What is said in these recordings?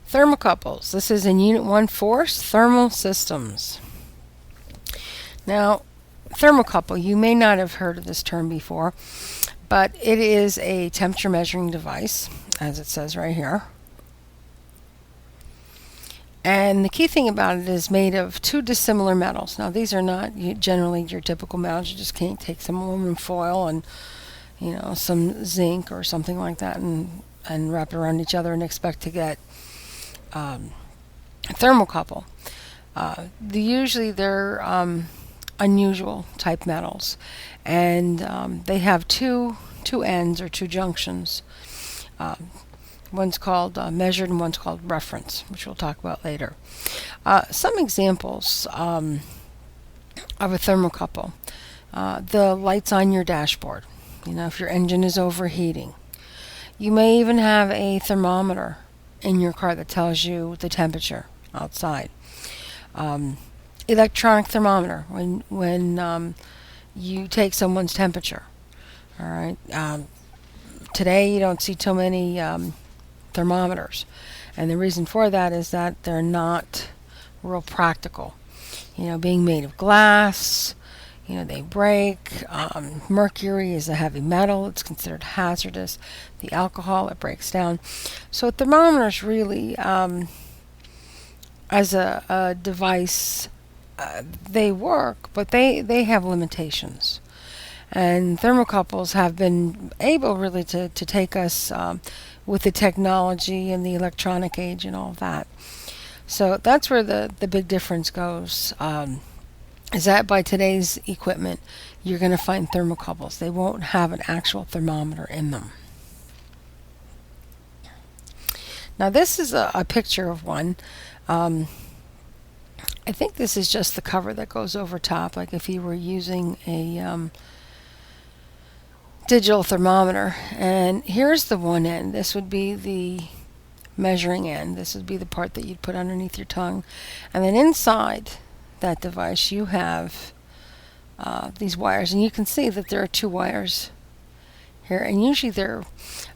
Thermocouples. This is in Unit 1 Force Thermal Systems. Now, thermocouple, you may not have heard of this term before, but it is a temperature measuring device, as it says right here. And the key thing about it is made of two dissimilar metals. Now, these are not generally your typical metals. You just can't take some aluminum foil and, some zinc or something like that and wrap it around each other and expect to get a thermocouple. Usually they're unusual type metals, and they have two ends or two junctions. One's called measured and one's called reference, which we'll talk about later. Some examples of a thermocouple. The lights on your dashboard, if your engine is overheating. You may even have a thermometer in your car that tells you the temperature outside. Electronic thermometer, when you take someone's temperature. All right. Today you don't see too many thermometers, and the reason for that is that they're not real practical. Being made of glass, they break. Mercury is a heavy metal. It's considered hazardous. The alcohol, it breaks down. So thermometers really, as a device, they work, but they have limitations. And thermocouples have been able really to take us with the technology and the electronic age and all that. So that's where the big difference goes. Is that by today's equipment, you're going to find thermocouples. They won't have an actual thermometer in them. Now this is a picture of one. I think this is just the cover that goes over top, like if you were using a digital thermometer. And here's the one end. This would be the measuring end. This would be the part that you'd put underneath your tongue. And then inside that device you have these wires, and you can see that there are two wires here, and usually they're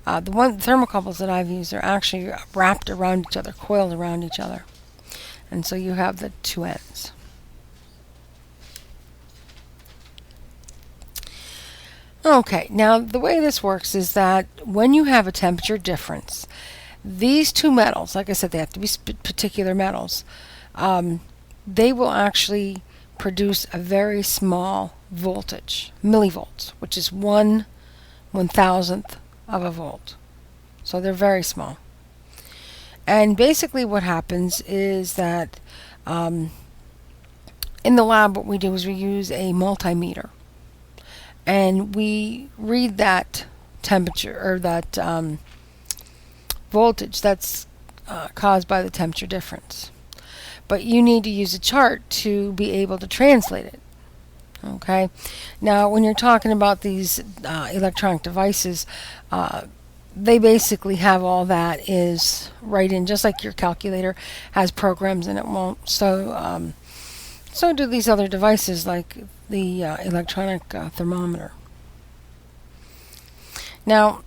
the thermocouples that I've used are actually wrapped around each other, coiled around each other, and so you have the two ends. Okay, now the way this works is that when you have a temperature difference, these two metals, like I said, they have to be particular metals, they will actually produce a very small voltage, millivolts, which is 1/1000th of a volt. So they're very small. And basically what happens is that in the lab what we do is we use a multimeter. And we read that temperature, or that voltage that's caused by the temperature difference. But you need to use a chart to be able to translate it. Okay. Now, when you're talking about these electronic devices, they basically have all that is right in, just like your calculator has programs and it won't. So do these other devices like the electronic thermometer. Now,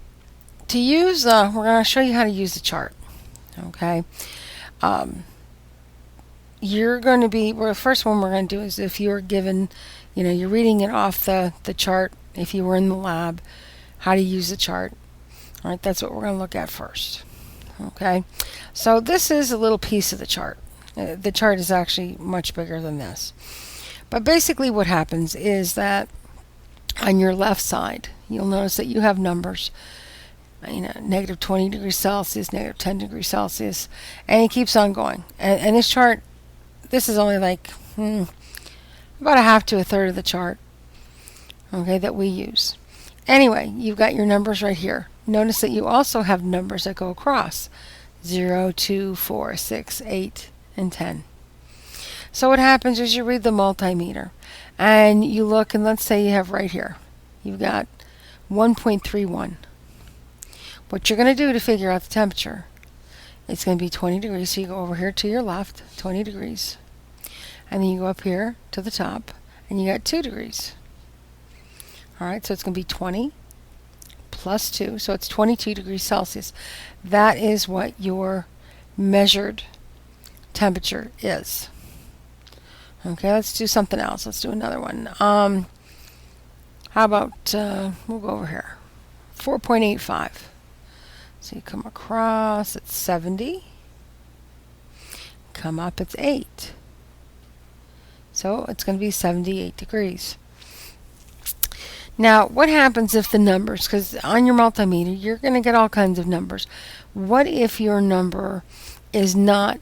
to use, we're going to show you how to use the chart. Okay. You're going to be, well, the first one we're going to do is if you're given, you're reading it off the chart, if you were in the lab, how to use the chart. All right, that's what we're going to look at first. Okay, so this is a little piece of the chart. The chart is actually much bigger than this. But basically what happens is that on your left side, you'll notice that you have numbers, negative 20 degrees Celsius, negative 10 degrees Celsius, and it keeps on going. And this chart, this is only like about a half to a third of the chart, okay, that we use. Anyway, you've got your numbers right here. Notice that you also have numbers that go across 0, 2, 4, 6, 8, and 10. So what happens is you read the multimeter and you look, and let's say you have right here, you've got 1.31. What you're going to do to figure out the temperature, it's going to be 20 degrees. So you go over here to your left, 20 degrees. And then you go up here to the top and you got 2 degrees. Alright, so it's going to be 20 plus 2, so it's 22 degrees Celsius. That is what your measured temperature is. Okay, let's do something else. Let's do another one. How about, we'll go over here. 4.85. So you come across, it's 70. Come up, it's 8. So it's going to be 78 degrees. Now, what happens if the numbers, because on your multimeter, you're going to get all kinds of numbers. What if your number is not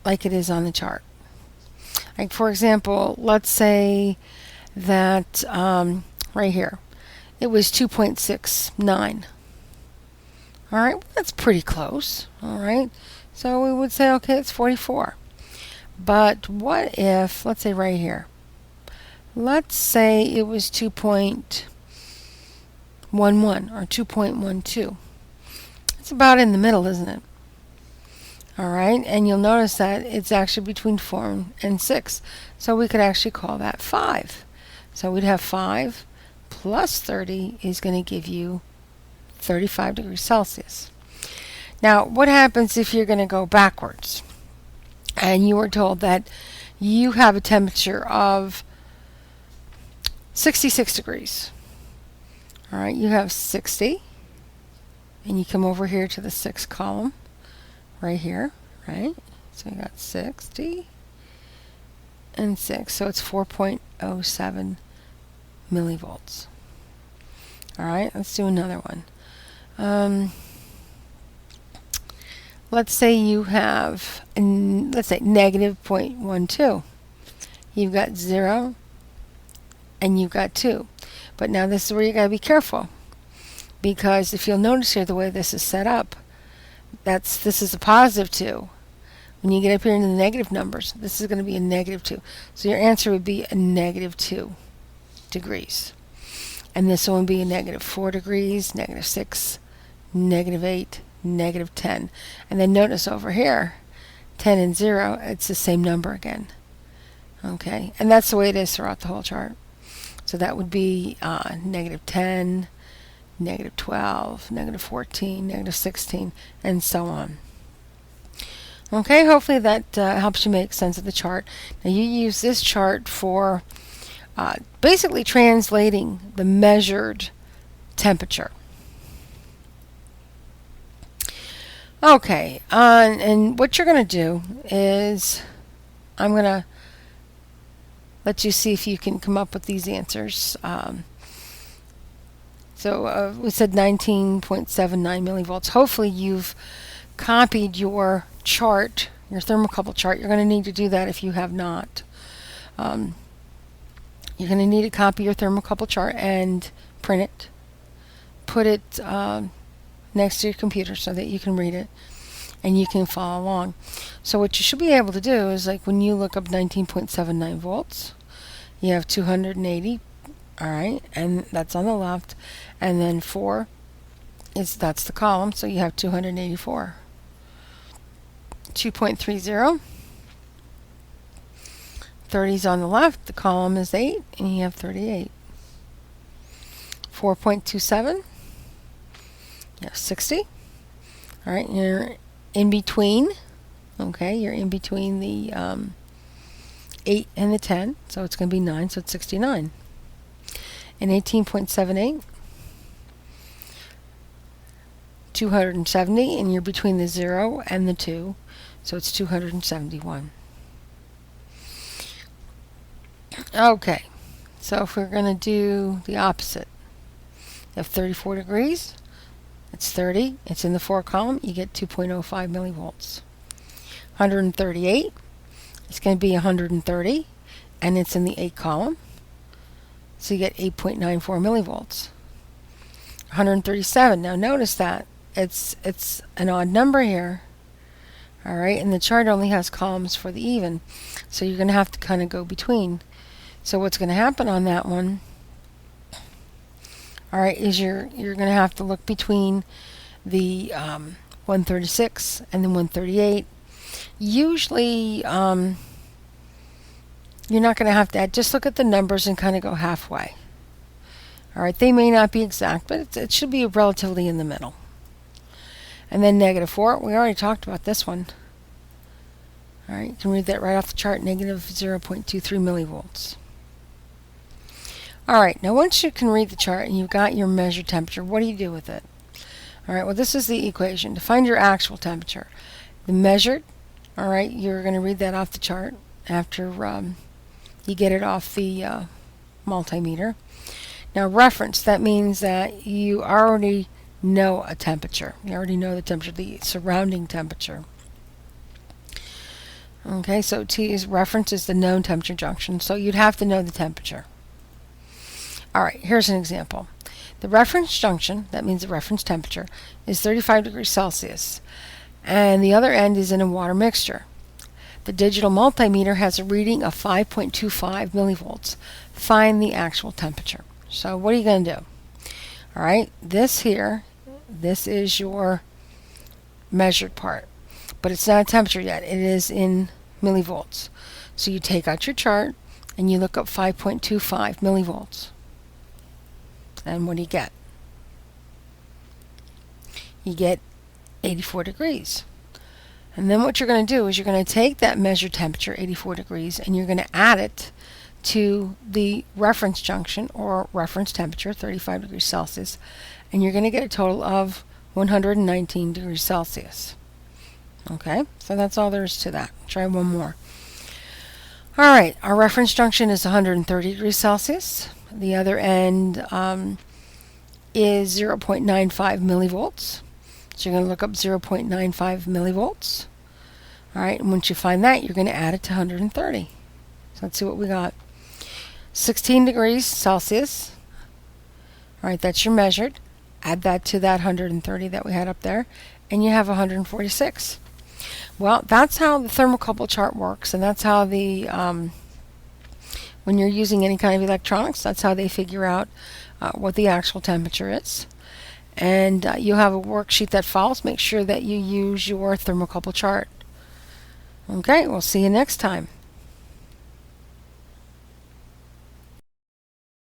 like it is on the chart? Like, for example, let's say that right here, it was 2.69. All right, well, that's pretty close. All right, so we would say, okay, it's 44. But what if, let's say right here, let's say it was 2.11 or 2.12. It's about in the middle, isn't it? All right, and you'll notice that it's actually between 4 and 6. So we could actually call that 5. So we'd have 5 plus 30 is going to give you 35 degrees Celsius. Now, what happens if you're going to go backwards? And you were told that you have a temperature of 66 degrees. All right, you have 60. And you come over here to the 6th column. Right here, right? So we got 60 and 6. So it's 4.07 millivolts. All right, let's do another one. Let's say you have, let's say negative 0.12. You've got 0 and you've got 2. But now this is where you got to be careful. Because if you'll notice here the way this is set up, this is a positive 2. When you get up here into the negative numbers, this is going to be a negative 2. So your answer would be a negative 2 degrees. And this one would be a negative 4 degrees, negative 6, negative 8, negative 10. And then notice over here, 10 and 0, it's the same number again. Okay, and that's the way it is throughout the whole chart. So that would be negative 10, negative 12, negative 14, negative 16, and so on. Okay, hopefully that helps you make sense of the chart. Now you use this chart for basically translating the measured temperature. Okay, and what you're going to do is I'm going to let you see if you can come up with these answers. So we said 19.79 millivolts. Hopefully you've copied your chart, your thermocouple chart. You're going to need to do that if you have not. You're going to need to copy your thermocouple chart and print it. Put it next to your computer so that you can read it and you can follow along. So what you should be able to do is, like, when you look up 19.79 volts, you have 280. All right, and that's on the left, and then 4 that's the column, so you have 284. 2.30, 30 is on the left, the column is 8, and you have 38. 4.27, you have 60. All right, you're in between. Okay, you're in between the 8 and the 10, so it's going to be 9, so it's 69. And 18.78, 270, and you're between the 0 and the 2, so it's 271. Okay, so if we're going to do the opposite, you have 34 degrees, it's 30, it's in the 4 column, you get 2.05 millivolts. 138, it's going to be 130, and it's in the 8 column. So you get 8.94 millivolts. 137. Now notice that it's an odd number here. All right, and the chart only has columns for the even, so you're going to have to kind of go between. So what's going to happen on that one? All right, is you're going to have to look between the 136 and the 138. Usually, you're not going to have to add. Just look at the numbers and kind of go halfway. All right, they may not be exact, but it should be relatively in the middle. And then negative 4, we already talked about this one. All right, you can read that right off the chart, negative 0.23 millivolts. All right, now once you can read the chart and you've got your measured temperature, what do you do with it? All right, well, this is the equation. To find your actual temperature, the measured, all right, you're going to read that off the chart after you get it off the multimeter. Now, reference, that means that you already know a temperature. You already know the temperature, the surrounding temperature. Okay, so T is reference is the known temperature junction, so you'd have to know the temperature. All right, here's an example. The reference junction, that means the reference temperature, is 35 degrees Celsius, and the other end is in a water mixture. The digital multimeter has a reading of 5.25 millivolts. Find the actual temperature. So what are you going to do? All right, this here, this is your measured part, but it's not a temperature yet. It is in millivolts. So you take out your chart and you look up 5.25 millivolts. And what do you get? You get 84 degrees. And then what you're going to do is you're going to take that measured temperature, 84 degrees, and you're going to add it to the reference junction or reference temperature, 35 degrees Celsius, and you're going to get a total of 119 degrees Celsius. Okay, so that's all there is to that. Try one more. All right, our reference junction is 130 degrees Celsius. The other end is 0.95 millivolts. So you're going to look up 0.95 millivolts. All right, and once you find that, you're going to add it to 130. So let's see what we got. 16 degrees Celsius. All right, that's your measured. Add that to that 130 that we had up there, and you have 146. Well, that's how the thermocouple chart works, and that's how the when you're using any kind of electronics, that's how they figure out what the actual temperature is. And you'll have a worksheet that follows. Make sure that you use your thermocouple chart. Okay, we'll see you next time.